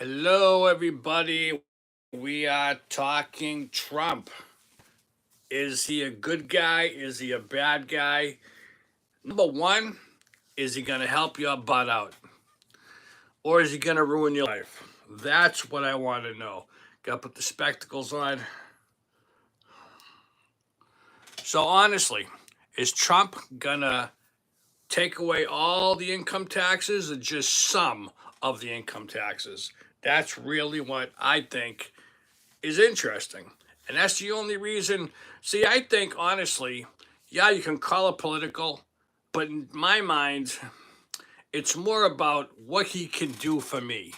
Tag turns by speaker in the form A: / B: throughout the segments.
A: Hello, everybody. We are talking Trump. Is he a good guy? Is he a bad guy? Number one, is he going to help your butt out? Or is he going to ruin your life? That's what I want to know. Got to put the spectacles on. So, honestly, is Trump going to take away all the income taxes or just some of the income taxes? That's really what I think is interesting. And that's the only reason. See, I think honestly, yeah, you can call it political, but in my mind, it's more about what he can do for me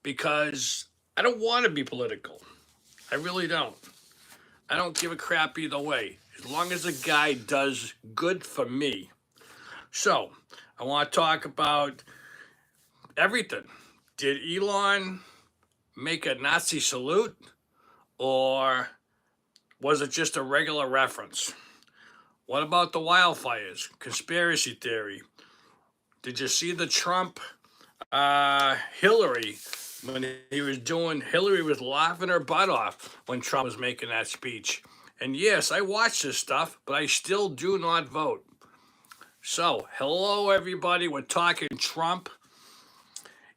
A: because I don't want to be political. I really don't. I don't give a crap either way. As long as the guy does good for me. So, I want to talk about everything. Did Elon make a Nazi salute or was it just a regular reference? What about the wildfires? Conspiracy theory. Did you see the Trump Hillary when he was doing? Hillary was laughing her butt off when Trump was making that speech. And yes, I watch this stuff, but I still do not vote. So, hello everybody. We're talking Trump.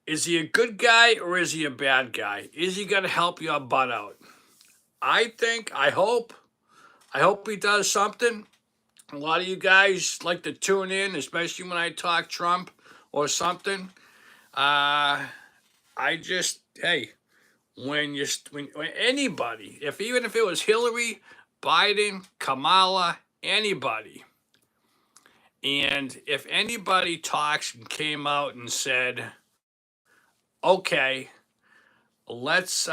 A: Is he a good guy or is he a bad guy? Is he going to help your butt out? I hope he does something. A lot of you guys like to tune in, especially when I talk Trump or something. Hey, when anybody, even if it was Hillary, Biden, Kamala, anybody, and if anybody talks and came out and said, okay, let's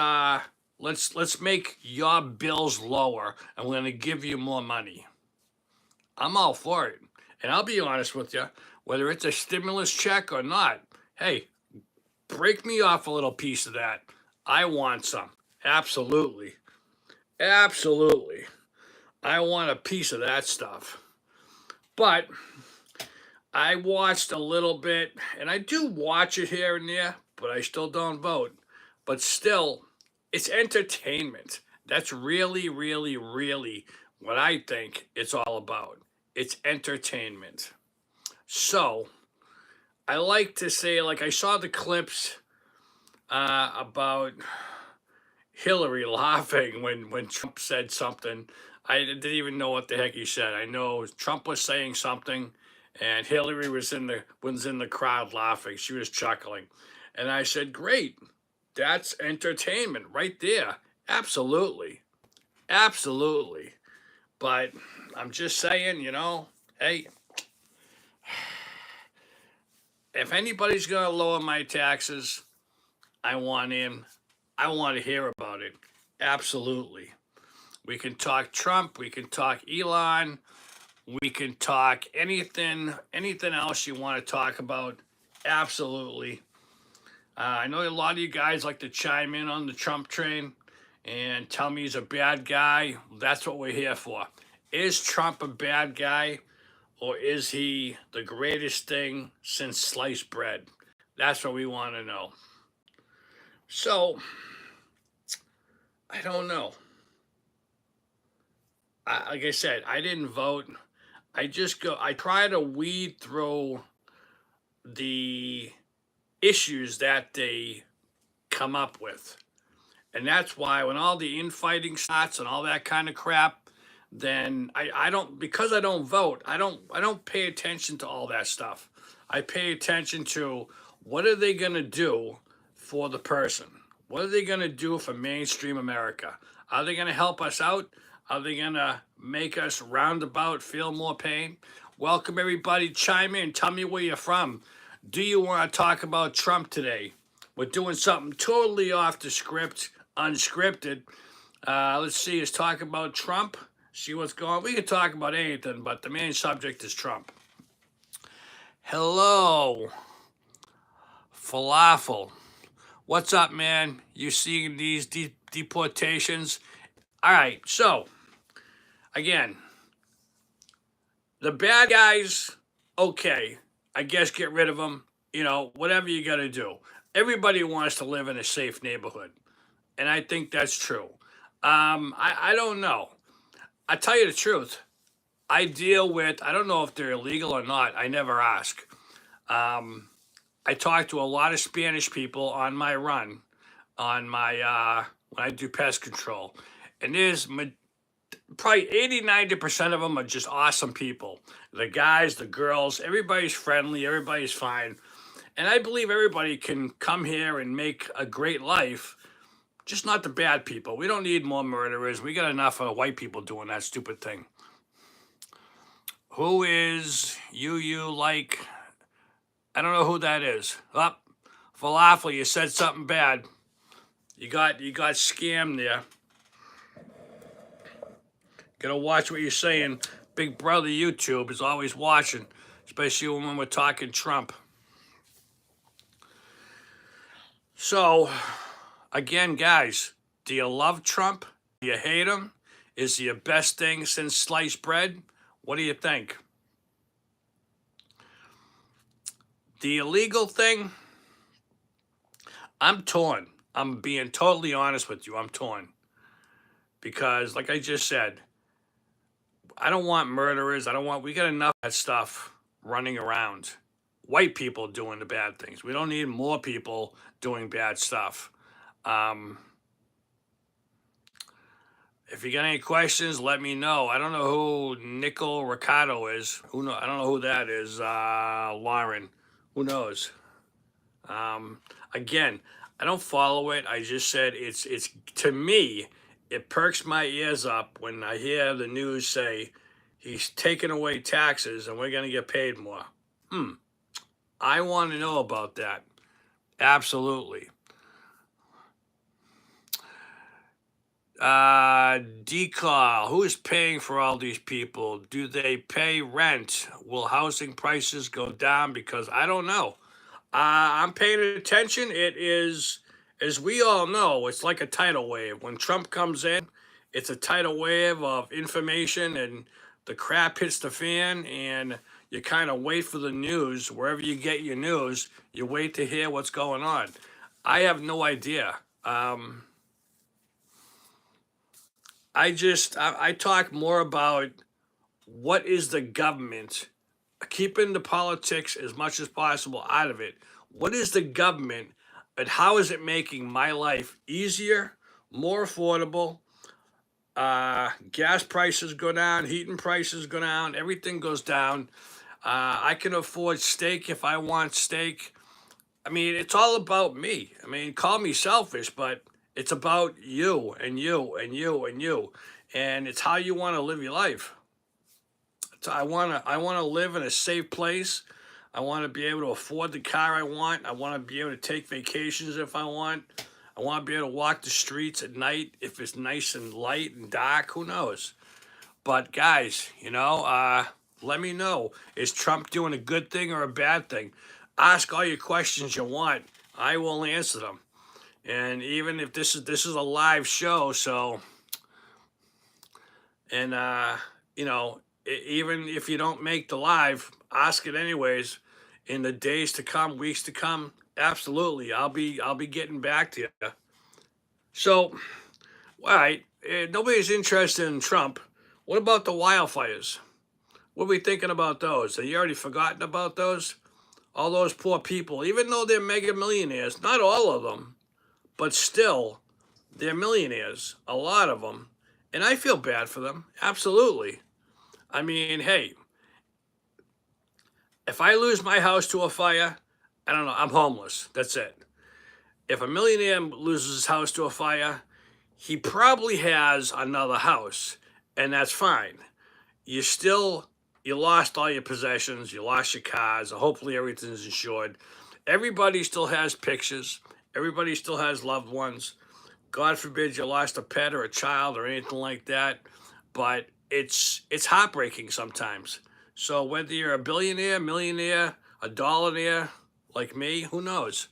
A: make your bills lower, and we're gonna give you more money. I'm all for it. And I'll be honest with you, whether it's a stimulus check or not, hey, break me off a little piece of that. I want some. Absolutely. Absolutely. I want a piece of that stuff. But I watched a little bit, and I do watch it here and there, but I still don't vote. But still, it's entertainment. That's really, really, really what I think it's all about. It's entertainment. So, I like to say, like, I saw the clips about Hillary laughing when Trump said something. I didn't even know what the heck he said. I know Trump was saying something, and Hillary was in the crowd laughing. She was chuckling, and I said, "Great, that's entertainment right there. Absolutely, absolutely." But I'm just saying, hey, if anybody's gonna lower my taxes, I want in. I want to hear about it. Absolutely. We can talk Trump. We can talk Elon. We can talk anything else you want to talk about. Absolutely. I know a lot of you guys like to chime in on the Trump train and tell me he's a bad guy. That's what we're here for. Is Trump a bad guy or is he the greatest thing since sliced bread? That's what we want to know. So, I don't know. Like I said, I didn't vote. I try to weed through the issues that they come up with. And that's why when all the infighting starts and all that kind of crap, then I don't, because I don't vote, I don't pay attention to all that stuff. I pay attention to what are they gonna do for the person? What are they gonna do for mainstream America? Are they gonna help us out? Are they gonna make us roundabout feel more pain? Welcome everybody, chime in, tell me where you're from. Do you want to talk about Trump today? We're doing something totally off the script, unscripted. Let's see, let's talk about Trump. See what's going on. We can talk about anything, but the main subject is Trump. Hello, Falafel. What's up, man? You seeing these deportations? All right, so, again, the bad guys, okay, I guess get rid of them, whatever you got to do. everybody wants to live in a safe neighborhood, and I think that's true. I don't know. I tell you the truth. I deal with. I don't know if they're illegal or not. I never ask. Um, I talk to a lot of Spanish people on my run, on my when I do pest control, and probably 80, 90% of them are just awesome people. The guys, the girls, everybody's friendly, everybody's fine. And I believe everybody can come here and make a great life, just not the bad people. We don't need more murderers. We got enough of white people doing that stupid thing. Who is you like? I don't know who that is. Up, Falafel, you said something bad. You got scammed there. Gotta watch what you're saying. Big brother YouTube is always watching, especially when we're talking Trump. So, again, guys, do you love Trump? Do you hate him? Is he the best thing since sliced bread? What do you think? The illegal thing, I'm torn. I'm being totally honest with you. I'm torn. Because, like I just said, I don't want murderers. We got enough of that stuff running around. White people doing the bad things. We don't need more people doing bad stuff. If you got any questions, let me know. I don't know who Nickel Ricardo is. I don't know who that is. Lauren. Who knows? Again, I don't follow it. I just said it's to me, it perks my ears up when I hear the news say he's taking away taxes and we're going to get paid more. I want to know about that. Absolutely. Decal, who is paying for all these people? Do they pay rent? Will housing prices go down? Because I don't know. I'm paying attention. It is, as we all know, it's like a tidal wave. When Trump comes in, it's a tidal wave of information and the crap hits the fan, and you kind of wait for the news. Wherever you get your news, you wait to hear what's going on. I have no idea. I talk more about what is the government, keeping the politics as much as possible out of it. What is the government and how is it making my life easier, more affordable? Gas prices go down, heating prices go down, everything goes down. I can afford steak if I want steak. I mean, it's all about me. I mean, call me selfish, but it's about you and you and you and you. And it's how you want to live your life. So I wanna live in a safe place. I want to be able to afford the car I want. I want to be able to take vacations if I want. I want to be able to walk the streets at night if it's nice and light and dark. Who knows? But guys, let me know. Is Trump doing a good thing or a bad thing? Ask all your questions you want. I will answer them. And even if this is a live show, so and even if you don't make the live, ask it anyways. In the days to come, weeks to come, absolutely, I'll be getting back to you. So, all right, nobody's interested in Trump. What about the wildfires? What are we thinking about those? Have you already forgotten about those? All those poor people, even though they're mega millionaires, not all of them, but still, they're millionaires, a lot of them. And I feel bad for them, absolutely. I mean, hey, if I lose my house to a fire, I don't know, I'm homeless. That's it. If a millionaire loses his house to a fire, he probably has another house, and that's fine. You lost all your possessions, you lost your cars, hopefully everything's insured. Everybody still has pictures, everybody still has loved ones. God forbid you lost a pet or a child or anything like that, but it's heartbreaking sometimes. So whether you're a billionaire, millionaire, a dollaire like me, who knows?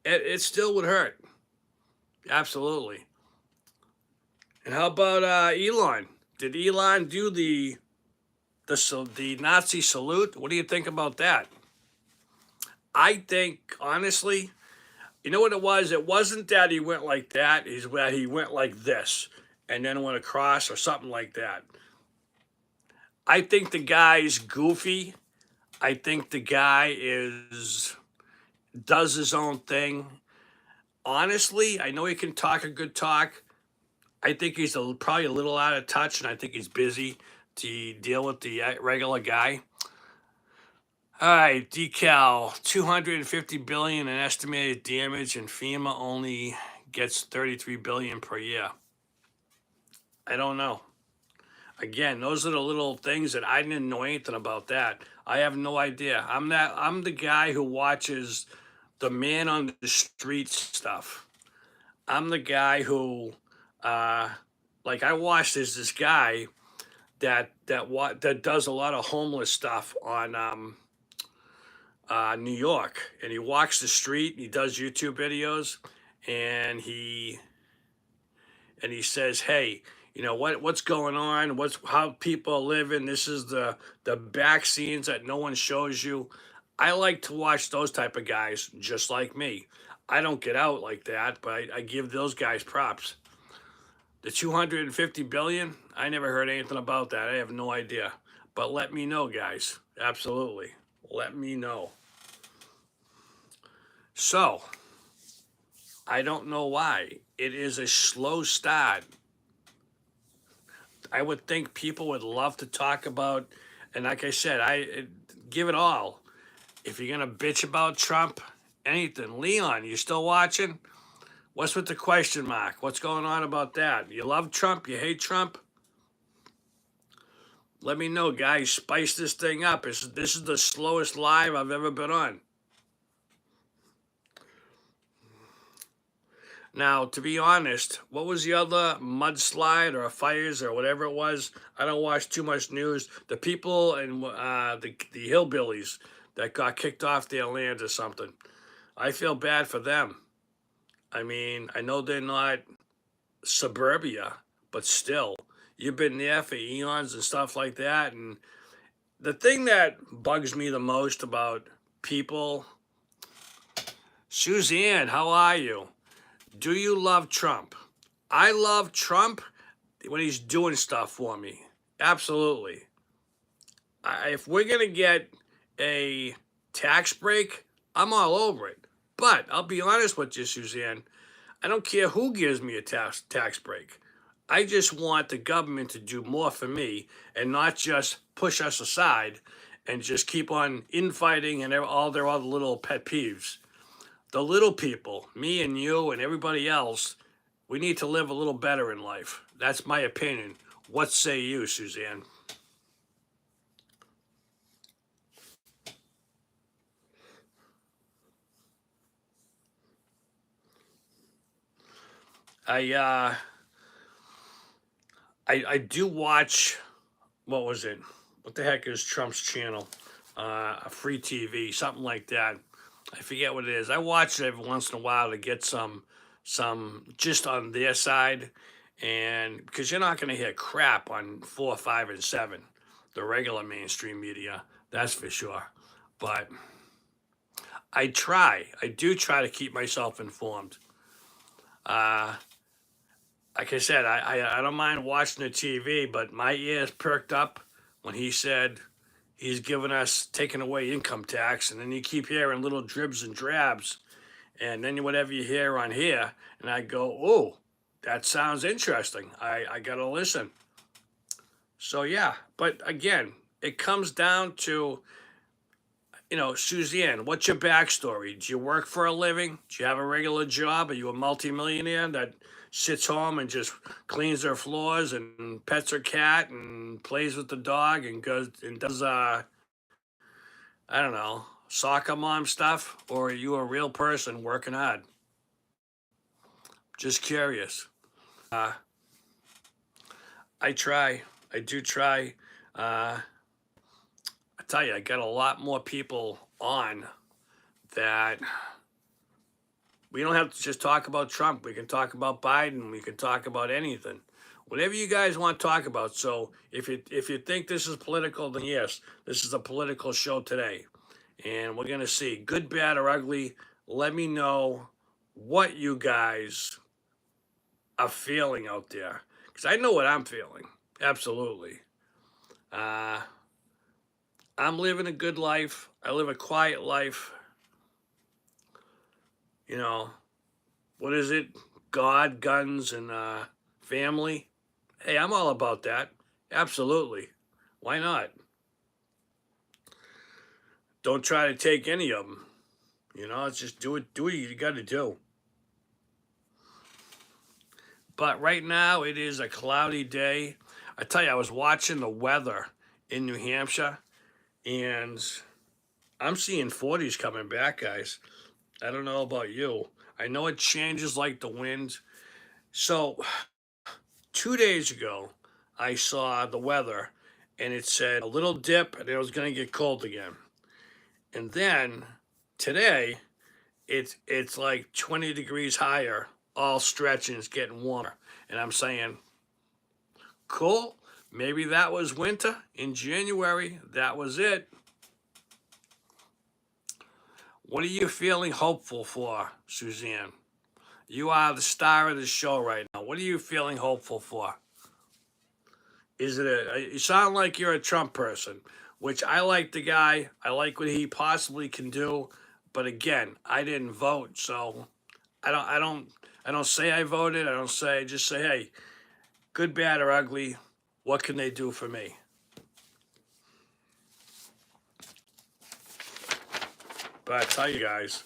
A: It still would hurt. Absolutely. And how about Elon? Did Elon do the Nazi salute? What do you think about that? I think, honestly, you know what it was? It wasn't that he went like that. He's that he went like this and then went across or something like that. I think the guy's goofy. I think the guy is does his own thing. Honestly, I know he can talk a good talk. I think he's probably a little out of touch, and I think he's busy to deal with the regular guy. All right, decal 250 billion in estimated damage, and FEMA only gets 33 billion per year. I don't know. Again, those are the little things that I didn't know anything about that. I have no idea. I'm the guy who watches the man on the street stuff. I'm the guy who uh like I watched this guy that does a lot of homeless stuff on New York, and he walks the street and he does YouTube videos, and he says, "Hey, you know what's going on? What's how people are living? This is the back scenes that no one shows you." I like to watch those type of guys, just like me. I don't get out like that, but I give those guys props. The 250 billion, I never heard anything about that. I have no idea. But let me know, guys. Absolutely. Let me know. So, I don't know why. It is a slow start. I would think people would love to talk about, and like I said, give it all. If you're gonna bitch about Trump, anything. Leon, you still watching? What's with the question mark? What's going on about that? You love Trump? You hate Trump? Let me know, guys. Spice this thing up. This is the slowest live I've ever been on. Now, to be honest, what was the other mudslide or fires or whatever it was? I don't watch too much news. The people and the hillbillies that got kicked off their land or something. I feel bad for them. I mean, I know they're not suburbia, but still, you've been there for eons and stuff like that. And the thing that bugs me the most about people, Suzanne, how are you? Do you love Trump? I love Trump when he's doing stuff for me. Absolutely. If we're going to get a tax break, I'm all over it. But I'll be honest with you, Suzanne. I don't care who gives me a tax break. I just want the government to do more for me and not just push us aside and just keep on infighting and all their other little pet peeves. The little people, me and you and everybody else, we need to live a little better in life. That's my opinion. What say you, Suzanne? I uh I do watch, what was it? What the heck is Trump's channel? Free TV, something like that. I forget what it is. I watch it every once in a while to get some just on their side, and because you're not going to hear crap on 4, 5, and 7, the regular mainstream media, that's for sure. But I do try to keep myself informed. Uh, like I said, I don't mind watching the TV, but my ears perked up when he said he's giving us taking away income tax, and then you keep hearing little dribs and drabs, and then whatever you hear on here, and I go, oh, that sounds interesting. I gotta listen. So yeah, but again, it comes down to, Suzanne, what's your backstory? Do you work for a living? Do you have a regular job? Are you a multimillionaire that sits home and just cleans their floors and pets her cat and plays with the dog and goes and does I don't know, soccer mom stuff? Or are you a real person working hard? Just curious. Uh, I try. I do try. I tell you, I got a lot more people on that we don't have to just talk about Trump. We can talk about Biden. We can talk about anything. Whatever you guys want to talk about. So if you think this is political, then yes, this is a political show today. and we're going to see good, bad, or ugly. Let me know what you guys are feeling out there, because I know what I'm feeling. Absolutely. Uh, I'm living a good life. I live a quiet life. You know, what is it? God, guns, and family. Hey, I'm all about that. Absolutely. Why not? Don't try to take any of them. It's just do it. Do what you got to do. But right now, it is a cloudy day. I tell you, I was watching the weather in New Hampshire, and I'm seeing 40s coming back, guys. I don't know about you. I know it changes like the wind. So, 2 days ago, I saw the weather, and it said a little dip, and it was going to get cold again. And then today, it's like 20 degrees higher, all stretching, it's getting warmer. And I'm saying, cool. Maybe that was winter in January. That was it. What are you feeling hopeful for, Suzanne? You are the star of the show right now. What are you feeling hopeful for? Is it you sound like you're a Trump person, which I like the guy. I like what he possibly can do. But again, I didn't vote, so I don't say I voted. I just say, hey, good, bad, or ugly, what can they do for me? But I tell you guys,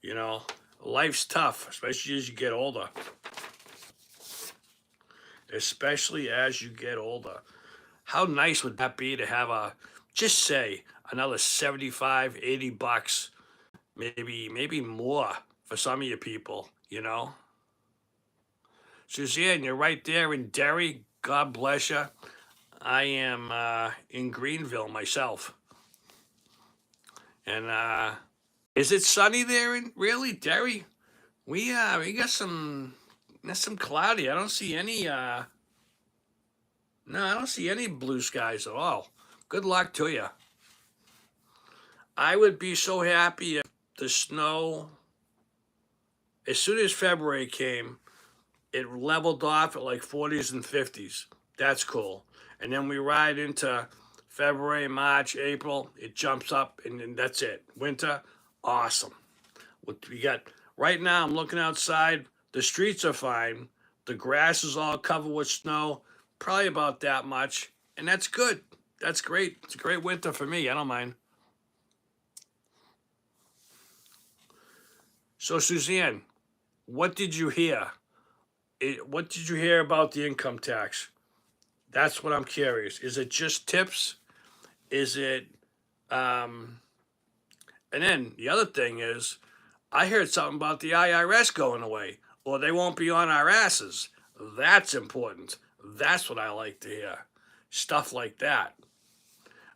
A: you know, life's tough, especially as you get older. Especially as you get older. How nice would that be to have just say, another 75, 80 bucks, maybe more for some of you people? Suzanne, you're right there in Derry. God bless you. I am in Greenville myself. And is it sunny there in really Derry? We got some cloudy. I don't see any no, I don't see any blue skies at all. Good luck to you. I would be so happy if the snow, as soon as February came, it leveled off at like 40s and 50s. That's cool. And then we ride into February, March, April. It jumps up, and then that's it. Winter, awesome. What we got right now, I'm looking outside. The streets are fine. The grass is all covered with snow, probably about that much. And that's good. That's great. It's a great winter for me. I don't mind. So, Suzanne, what did you hear? What did you hear about the income tax? That's what I'm curious. Is it just tips? Is it, um, and then the other thing is, I heard something about the IRS going away, or they won't be on our asses. That's important. That's what I like to hear. Stuff like that.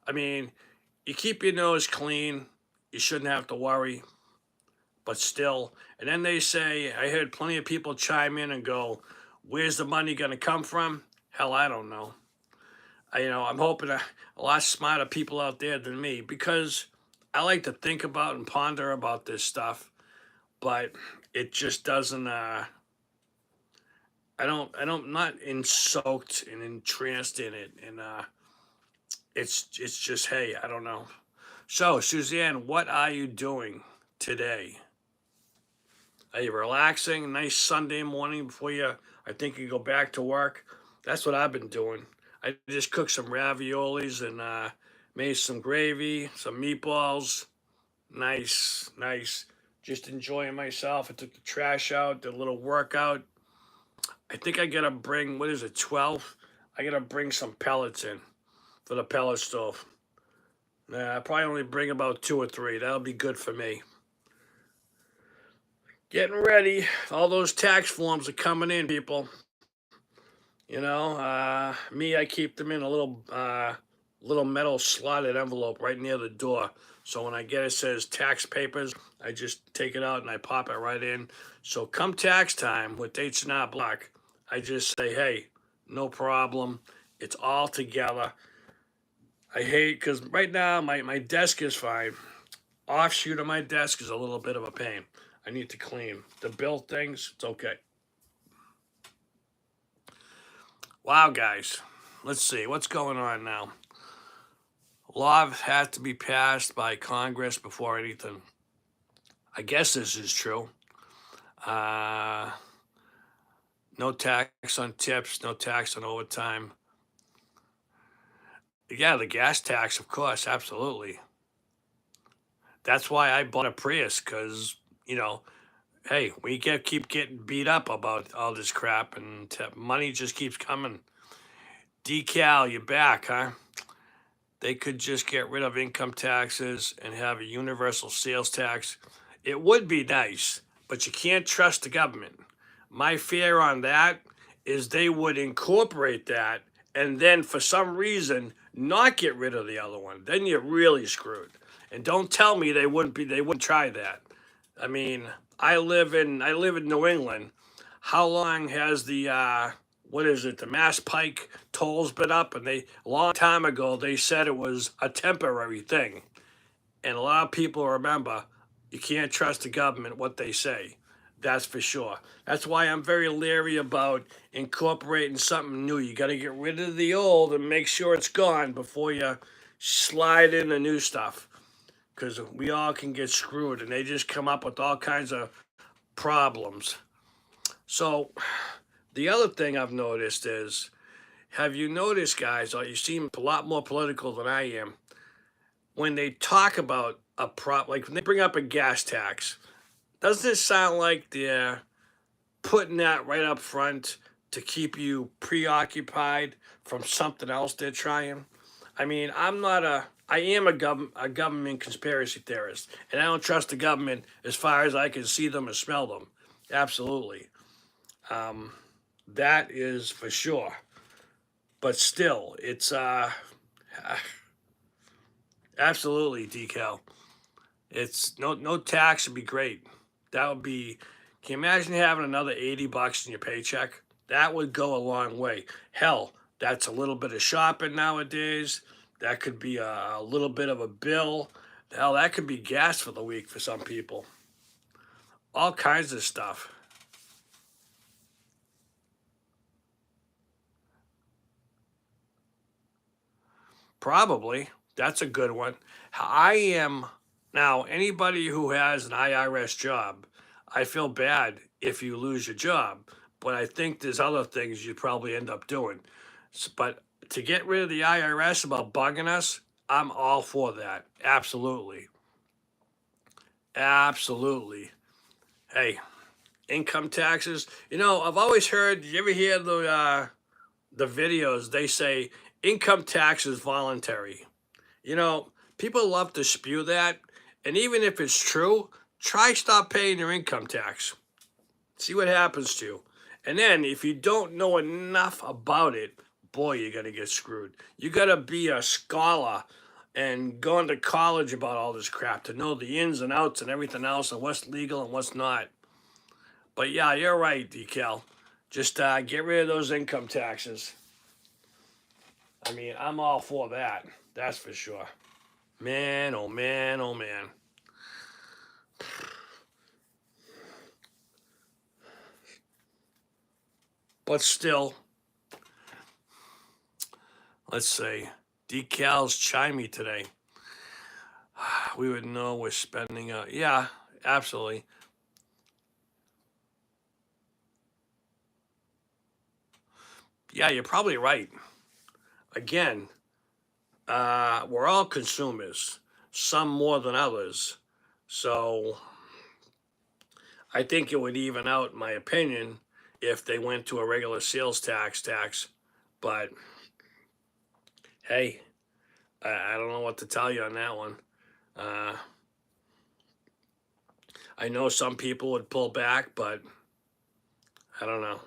A: I mean, you keep your nose clean, you shouldn't have to worry, but still. And then they say, I heard plenty of people chime in and go, where's the money going to come from? Hell, I don't know. I'm hoping a lot smarter people out there than me, because I like to think about and ponder about this stuff, but it just doesn't. I'm not soaked and entranced in it, and it's just, hey, I don't know. So, Suzanne, what are you doing today? Are you relaxing? Nice Sunday morning before I think you go back to work. That's what I've been doing. I just cooked some raviolis and made some gravy, some meatballs. Nice, nice. Just enjoying myself. I took the trash out, did a little workout. I think I gotta bring, what is it, 12? I gotta bring some pellets in for the pellet stove. I probably only bring about 2 or 3. That'll be good for me. Getting ready. All those tax forms are coming in, people. Me, I keep them in a little metal slotted envelope right near the door. So when I get it says tax papers, I just take it out and I pop it right in. So come tax time with dates not block, I just say, hey, no problem. It's all together. I hate, because right now my desk is fine. offshoot of my desk is a little bit of a pain. I need to clean. The bill things, it's okay. Wow, guys. Let's see. What's going on now? Law has to be passed by Congress before anything. I guess this is true. No tax on tips, no tax on overtime. Yeah, the gas tax, of course, absolutely. That's why I bought a Prius, because, hey, we keep getting beat up about all this crap, and money just keeps coming. Decal, you're back, huh? They could just get rid of income taxes and have a universal sales tax. It would be nice, but you can't trust the government. My fear on that is they would incorporate that and then for some reason not get rid of the other one. Then you're really screwed. And don't tell me they wouldn't try that. I mean, I live in New England. How long has the what is it, the Mass Pike tolls been up? And a long time ago they said it was a temporary thing. And a lot of people remember you can't trust the government what they say. That's for sure. That's why I'm very leery about incorporating something new. You got to get rid of the old and make sure it's gone before you slide in the new stuff. Because we all can get screwed, and they just come up with all kinds of problems. So, the other thing I've noticed is, have you noticed, guys, you seem a lot more political than I am, when they talk about like when they bring up a gas tax, doesn't it sound like they're putting that right up front to keep you preoccupied from something else they're trying? I mean, I am a government conspiracy theorist, and I don't trust the government as far as I can see them and smell them. Absolutely. That is for sure. But still, it's absolutely decal. It's no tax would be great. That would be. Can you imagine having another $80 in your paycheck? That would go a long way. Hell, that's a little bit of shopping nowadays. That could be a little bit of a bill. Hell, that could be gas for the week for some people. All kinds of stuff. Probably. That's a good one. I am now, anybody who has an IRS job, I feel bad if you lose your job, but I think there's other things you'd probably end up doing. But to get rid of the IRS about bugging us, I'm all for that. Absolutely. Absolutely. Hey, income taxes. I've always heard, you ever hear the videos, they say income tax is voluntary. People love to spew that. And even if it's true, try stop paying your income tax. See what happens to you. And then if you don't know enough about it, boy, you're going to get screwed. You got to be a scholar and going to college about all this crap to know the ins and outs and everything else and what's legal and what's not. But yeah, you're right, Decal. Just get rid of those income taxes. I mean, I'm all for that. That's for sure. Man, oh man, oh man. But still, let's see. Decals chimey today. We would know we're spending. Yeah, absolutely. Yeah, you're probably right. Again, we're all consumers, some more than others. So I think it would even out, in my opinion, if they went to a regular sales tax. But hey, I don't know what to tell you on that one. Uh, I know some people would pull back, but I don't know.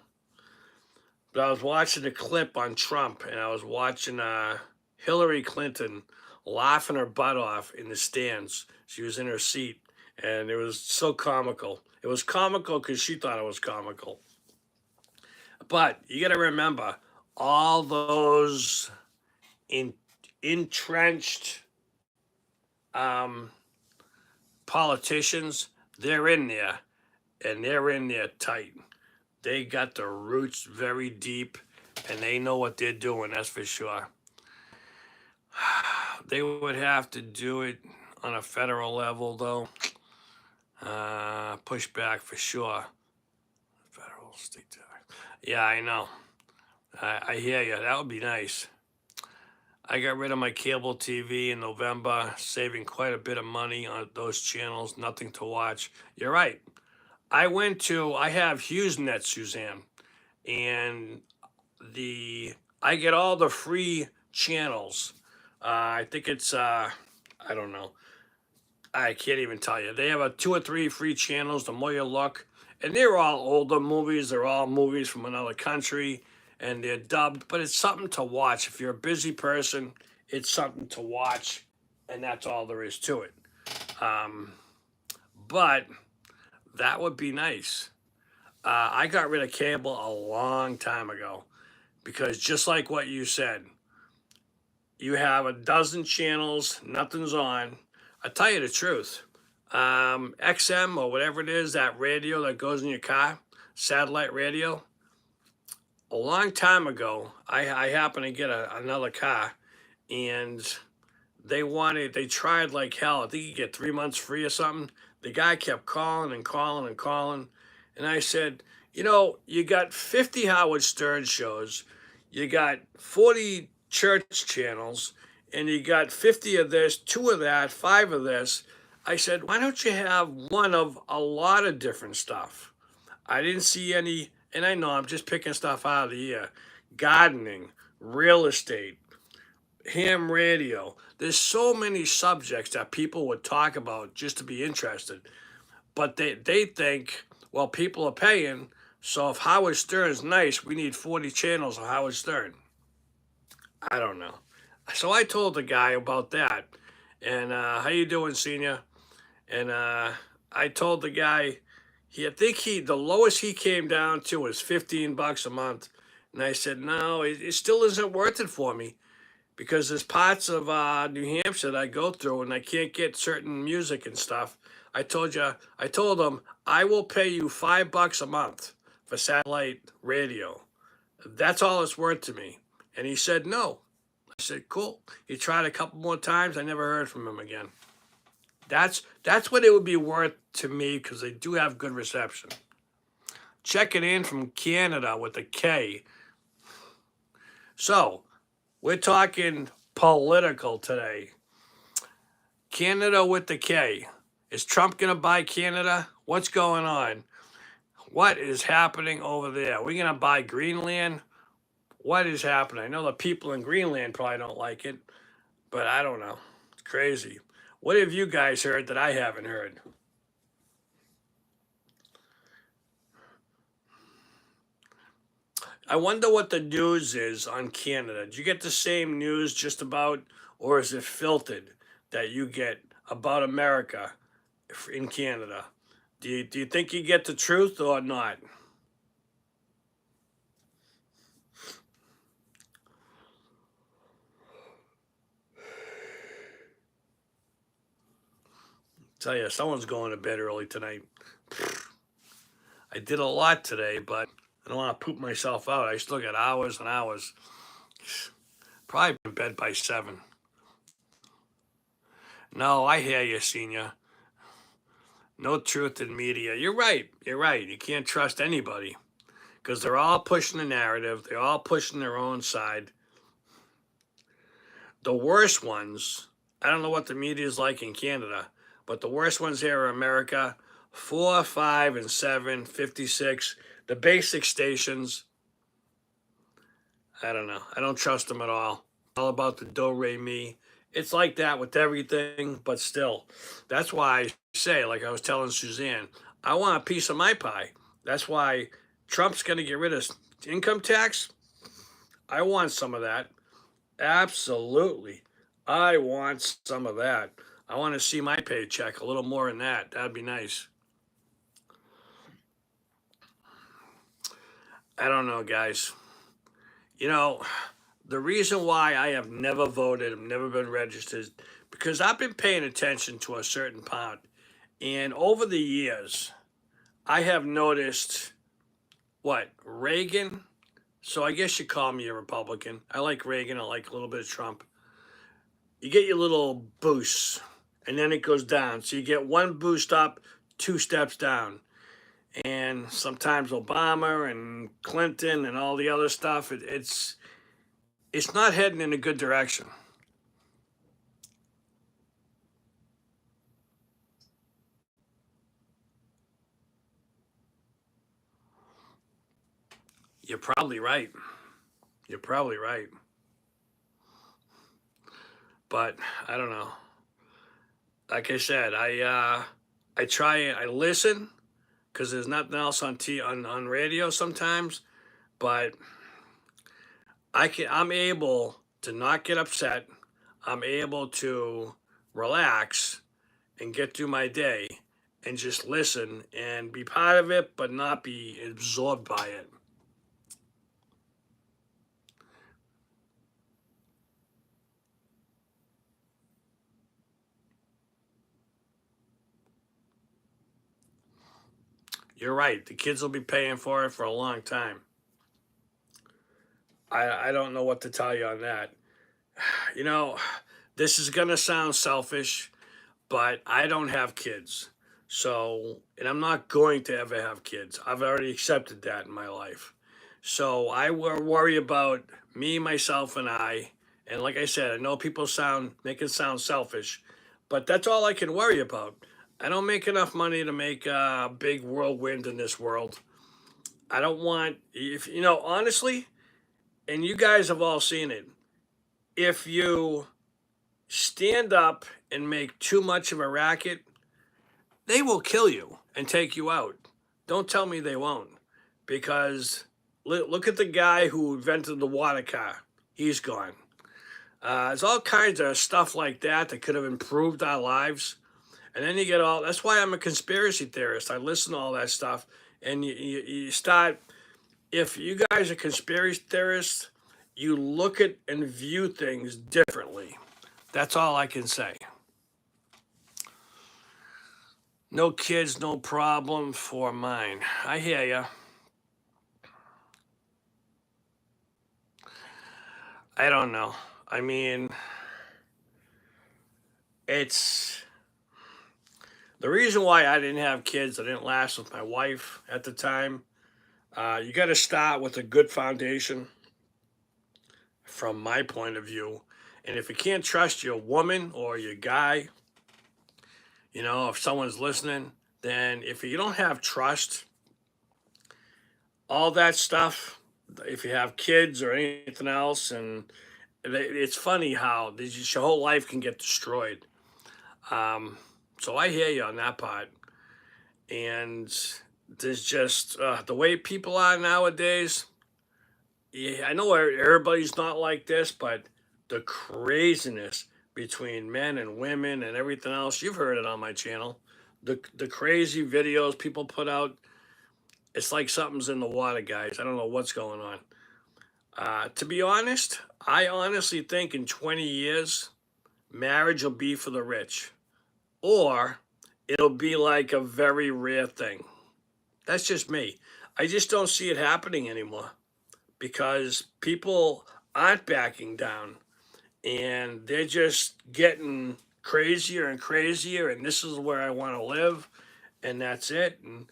A: But I was watching a clip on Trump, and I was watching Hillary Clinton laughing her butt off in the stands. She was in her seat, and it was so comical. It was comical because she thought it was comical. But you got to remember, all those entrenched politicians, they're in there, and they're in there tight. They got the roots very deep, and they know what they're doing, that's for sure. They would have to do it on a federal level, though. Push back for sure. Federal, state tax. Yeah, I know. I hear you. That would be nice. I got rid of my cable TV in November, saving quite a bit of money on those channels. Nothing to watch. You're right. I have HughesNet, Suzanne, and I get all the free channels. I think it's, I don't know. I can't even tell you. They have 2 or 3 free channels, the more you look. And they're all older movies. They're all movies from another country. And they're dubbed. But it's something to watch. If you're a busy person, it's something to watch. And that's all there is to it. But that would be nice. I got rid of cable a long time ago. Because just like what you said, you have a dozen channels, nothing's on. I tell you the truth, XM or whatever it is, that radio that goes in your car, satellite radio. A long time ago, I happened to get another car, and they tried like hell. I think you get 3 months free or something. The guy kept calling and calling and calling, and I said, you got 50 Howard Stern shows, you got 40 church channels, and you got 50 of this, 2 of that, 5 of this. I said, why don't you have one of a lot of different stuff? I didn't see any, and I know I'm just picking stuff out of the air. Gardening, real estate, ham radio. There's so many subjects that people would talk about just to be interested. But they think, well, people are paying, so if Howard Stern's nice, we need 40 channels of Howard Stern. I don't know. So I told the guy about that. And how you doing, senior? And I told the guy, the lowest he came down to was $15 a month. And I said, no, it still isn't worth it for me, because there's parts of New Hampshire that I go through and I can't get certain music and stuff. I told him, I will pay you $5 a month for satellite radio. That's all it's worth to me. And he said, no. I said, cool. He tried a couple more times. I never heard from him again. That's what it would be worth to me, because they do have good reception. Checking in from Canada with a K. So, we're talking political today. Canada with the K. Is Trump going to buy Canada? What's going on? What is happening over there? Are we going to buy Greenland? What is happening? I know the people in Greenland probably don't like it, but I don't know. It's crazy. What have you guys heard that I haven't heard? I wonder what the news is on Canada. Do you get the same news just about, or is it filtered that you get about America in Canada? Do you think you get the truth or not? Tell you, someone's going to bed early tonight. I did a lot today, but I don't want to poop myself out. I still got hours and hours. Probably in bed by 7. No, I hear you, senior. No truth in media. You're right. You can't trust anybody, because they're all pushing the narrative. They're all pushing their own side. The worst ones, I don't know what the media is like in Canada, but the worst ones here are America, 4, 5, and 7, 56. The basic stations, I don't know. I don't trust them at all. All about the do-re-mi. It's like that with everything, but still. That's why I say, like I was telling Suzanne, I want a piece of my pie. That's why Trump's going to get rid of income tax. I want some of that. Absolutely. I want some of that. I want to see my paycheck, a little more than that. That'd be nice. I don't know, guys. The reason why I have never voted, I've never been registered, because I've been paying attention to a certain part. And over the years, I have noticed what Reagan. So I guess you call me a Republican. I like Reagan. I like a little bit of Trump. You get your little boosts, and then it goes down. So you get one boost up, two steps down. And sometimes Obama and Clinton and all the other stuff, it's not heading in a good direction. You're probably right. You're probably right. But I don't know. Like I said, I try, I listen because there's nothing else on radio sometimes. But I'm able to not get upset. I'm able to relax and get through my day and just listen and be part of it, but not be absorbed by it. You're right. The kids will be paying for it for a long time. I don't know what to tell you on that. You know, this is going to sound selfish, but I don't have kids. So, and I'm not going to ever have kids. I've already accepted that in my life. So I worry about me, myself, and I. And like I said, I know people make it sound selfish, but that's all I can worry about. I don't make enough money to make a big whirlwind in this world. I don't want, if you know, honestly, and you guys have all seen it, if you stand up and make too much of a racket, they will kill you and take you out. Don't tell me they won't, because look at the guy who invented the water car. He's gone. There's all kinds of stuff like that that could have improved our lives. And then you get all, that's why I'm a conspiracy theorist. I listen to all that stuff. And you start, if you guys are conspiracy theorists, you look at and view things differently. That's all I can say. No kids, no problem for mine. I hear ya. I don't know. I mean, it's the reason why I didn't have kids. I didn't last with my wife at the time. You got to start with a good foundation, from my point of view. And if you can't trust your woman or your guy, you know, if someone's listening, then if you don't have trust, all that stuff, if you have kids or anything else, and it's funny how your whole life can get destroyed. So I hear you on that part. And there's just the way people are nowadays. Yeah, I know everybody's not like this, but the craziness between men and women and everything else, you've heard it on my channel. The crazy videos people put out, it's like something's in the water, guys. I don't know what's going on. To be honest, I honestly think in 20 years, marriage will be for the rich, or it'll be like a very rare thing. That's just me. I just don't see it happening anymore because people aren't backing down and they're just getting crazier and crazier. And this is where I want to live, and that's it. And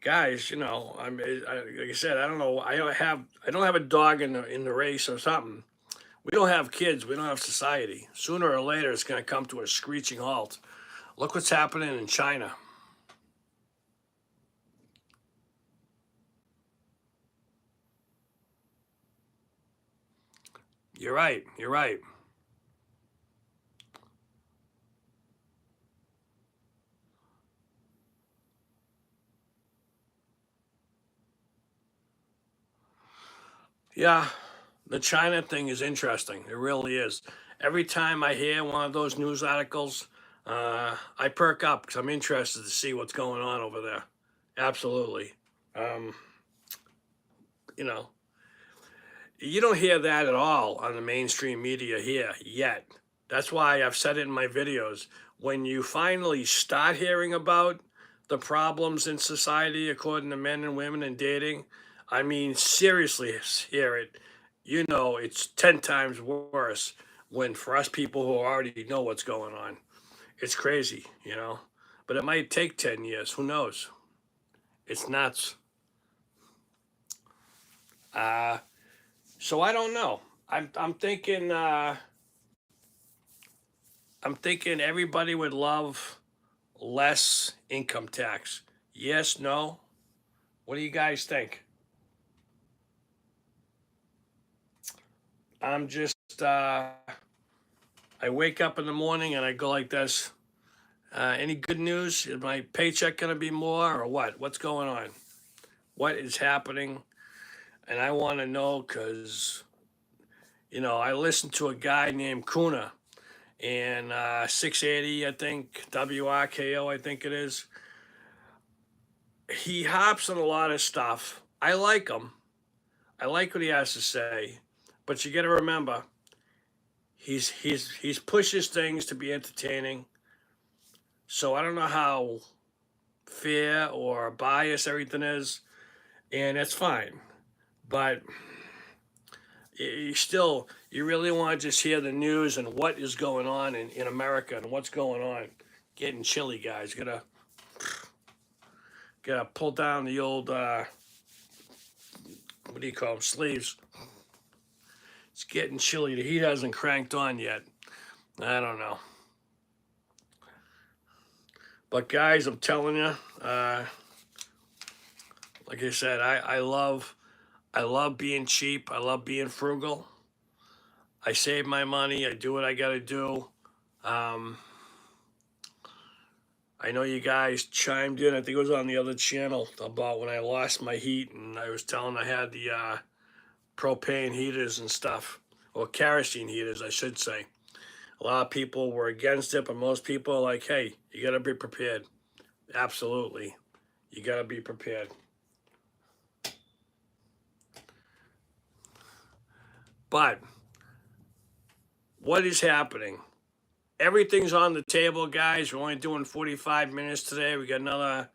A: guys, you know, like I said, I don't know. I don't have a dog in the race or something. We don't have kids. We don't have society. Sooner or later, it's going to come to a screeching halt. Look what's happening in China. You're right. You're right. Yeah, the China thing is interesting. It really is. Every time I hear one of those news articles, I perk up because I'm interested to see what's going on over there. Absolutely. Um, you know, you don't hear that at all on the mainstream media here yet. That's why I've said it in my videos. when you finally start hearing about the problems in society according to men and women in dating, I mean, seriously, hear it. You know, it's 10 times worse when for us people who already know what's going on. It's crazy, you know, but it might take 10 years. Who knows? It's nuts. Uh, so I don't know. I'm thinking I'm thinking everybody would love less income tax. Yes, no. What do you guys think? I'm just I wake up in the morning and I go like this. Any good news? Is my paycheck gonna be more or what? What's going on? What is happening? And I want to know because I listened to a guy named Kuna and 680, I think WRKO, I think it is. He hops on a lot of stuff. I like him. I like what he has to say, but you got to remember, he's pushes things to be entertaining. So I don't know how fair or biased everything is, and that's fine. But you really want to just hear the news and what is going on in America and what's going on. Getting chilly, guys. Gotta pull down the old what do you call them, sleeves. It's getting chilly. The heat hasn't cranked on yet. I don't know. But guys, I'm telling you, like I said, I love being cheap. I love being frugal. I save my money. I do what I got to do. Um, I know you guys chimed in. I think it was on the other channel about when I lost my heat, and I was telling I had the propane heaters and stuff, or kerosene heaters, I should say. A lot of people were against it, but most people are like, hey, you got to be prepared. Absolutely. You got to be prepared. But what is happening? Everything's on the table, guys. We're only doing 45 minutes today. We got another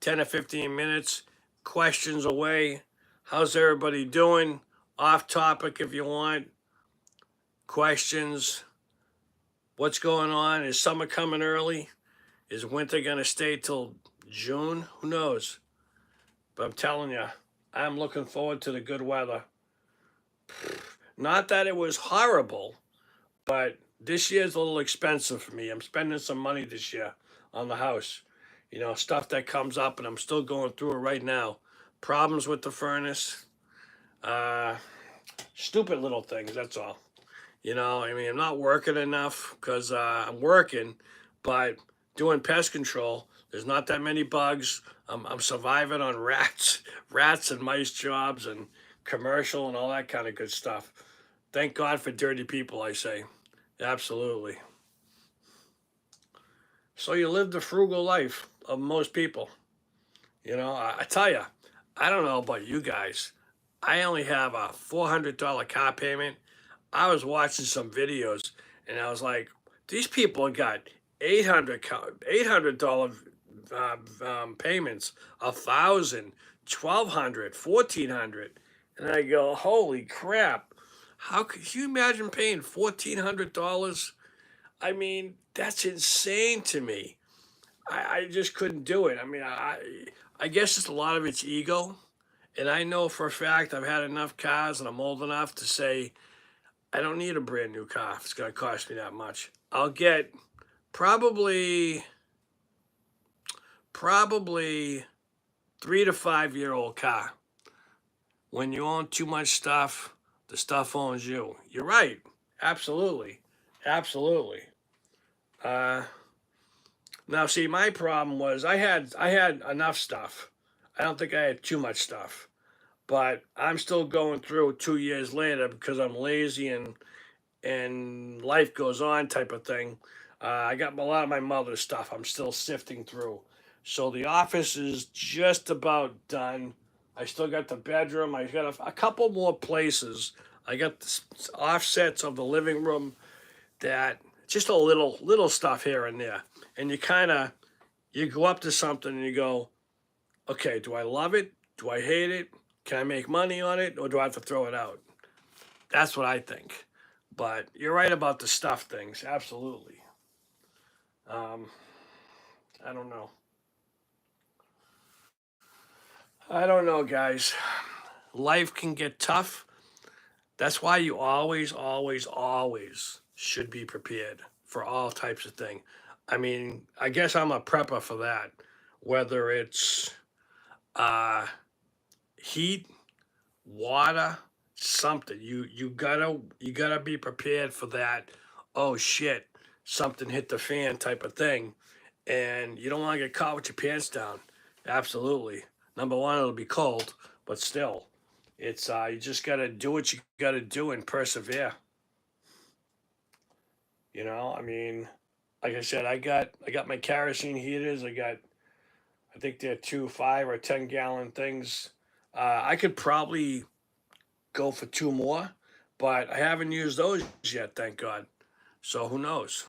A: 10 or 15 minutes. Questions away. How's everybody doing? Off topic if you want. Questions. What's going on? Is summer coming early? Is winter going to stay till June? Who knows? But I'm telling you, I'm looking forward to the good weather. Not that it was horrible, but this year's a little expensive for me. I'm spending some money this year on the house. Stuff that comes up, and I'm still going through it right now. Problems with the furnace. Stupid little things, that's all. I'm not working enough because I'm working, but doing pest control, there's not that many bugs. I'm surviving on rats and mice jobs and commercial and all that kind of good stuff. Thank God for dirty people, I say. Absolutely. So you live the frugal life of most people. I tell you, I don't know about you guys. I only have a $400 car payment. I was watching some videos and I was like, these people got $800 payments, 1,000, 1,200, 1,400, and I go, holy crap! How could you imagine paying $1,400? I mean, that's insane to me. I just couldn't do it. I mean, I guess it's a lot of it's ego, and I know for a fact I've had enough cars and I'm old enough to say I don't need a brand new car if it's going to cost me that much. I'll get probably 3 to 5 year old car. When you own too much stuff, the stuff owns you. You're right. Absolutely. Absolutely. Now, see, my problem was I had enough stuff. I don't think I had too much stuff, but I'm still going through 2 years later because I'm lazy and life goes on type of thing. I got a lot of my mother's stuff I'm still sifting through. So the office is just about done. I still got the bedroom. I got a couple more places. I got the offsets of the living room that just a little stuff here and there. And you go up to something and you go, okay, do I love it? Do I hate it? Can I make money on it, or do I have to throw it out? That's what I think. But you're right about the stuff things, absolutely. Um, I don't know. I don't know, guys. Life can get tough. That's why you always should be prepared for all types of things. I mean, I guess I'm a prepper for that. Whether it's uh, heat, water, something. You gotta be prepared for that. Oh shit, something hit the fan type of thing, and you don't want to get caught with your pants down. Absolutely. Number one, it'll be cold, but still, it's you just gotta do what you gotta do and persevere. I mean, like I said, I got my kerosene heaters. I think they're 2 5 or 10 gallon things. I could probably go for two more, but I haven't used those yet, thank God. So who knows?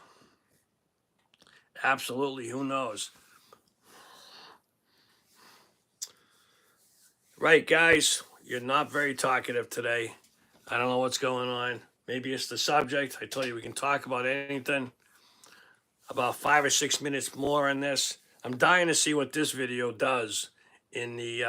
A: Absolutely, who knows? Right, guys, you're not very talkative today. I don't know what's going on. Maybe it's the subject. I tell you, we can talk about anything. About 5 or 6 minutes more on this. I'm dying to see what this video does in the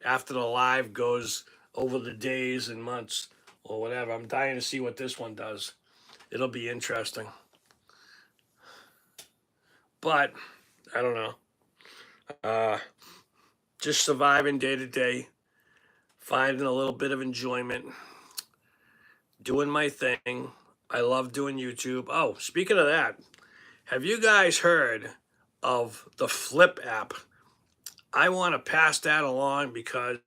A: after the live goes over the days and months or whatever. I'm dying to see what this one does. It'll be interesting. But I don't know. Uh, just surviving day to day, finding a little bit of enjoyment, doing my thing. I love doing YouTube. Oh, speaking of that, have you guys heard of the Flip app? I want to pass that along because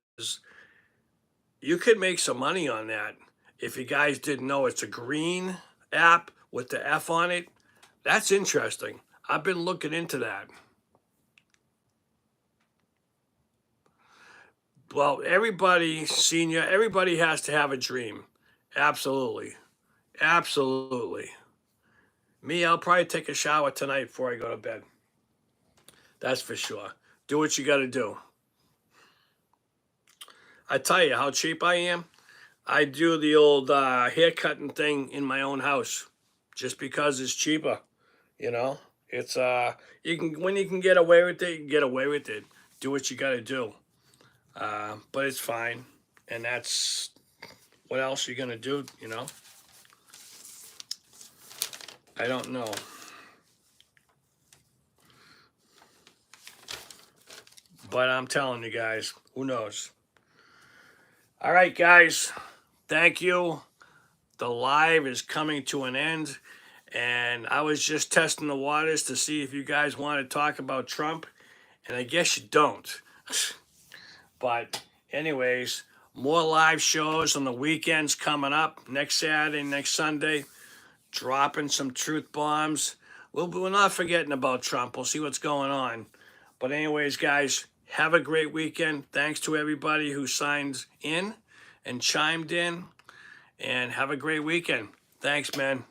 A: you could make some money on that. If you guys didn't know, it's a green app with the F on it. That's interesting. I've been looking into that. Well, everybody, senior, everybody has to have a dream. Absolutely. Absolutely. Me, I'll probably take a shower tonight before I go to bed. That's for sure. Do what you got to do. I tell you how cheap I am. I do the old hair cutting thing in my own house just because it's cheaper. You know, it's you can when you can get away with it, you can get away with it. Do what you got to do. But it's fine, and that's what else you're gonna do. I don't know. But I'm telling you guys, who knows? All right, guys, thank you. The live is coming to an end, and I was just testing the waters to see if you guys want to talk about Trump, and I guess you don't. But anyways, more live shows on the weekends coming up. Next Saturday, next Sunday, dropping some truth bombs. We're not forgetting about Trump. We'll see what's going on. But anyways, guys, have a great weekend. Thanks to everybody who signed in and chimed in. And have a great weekend. Thanks, man.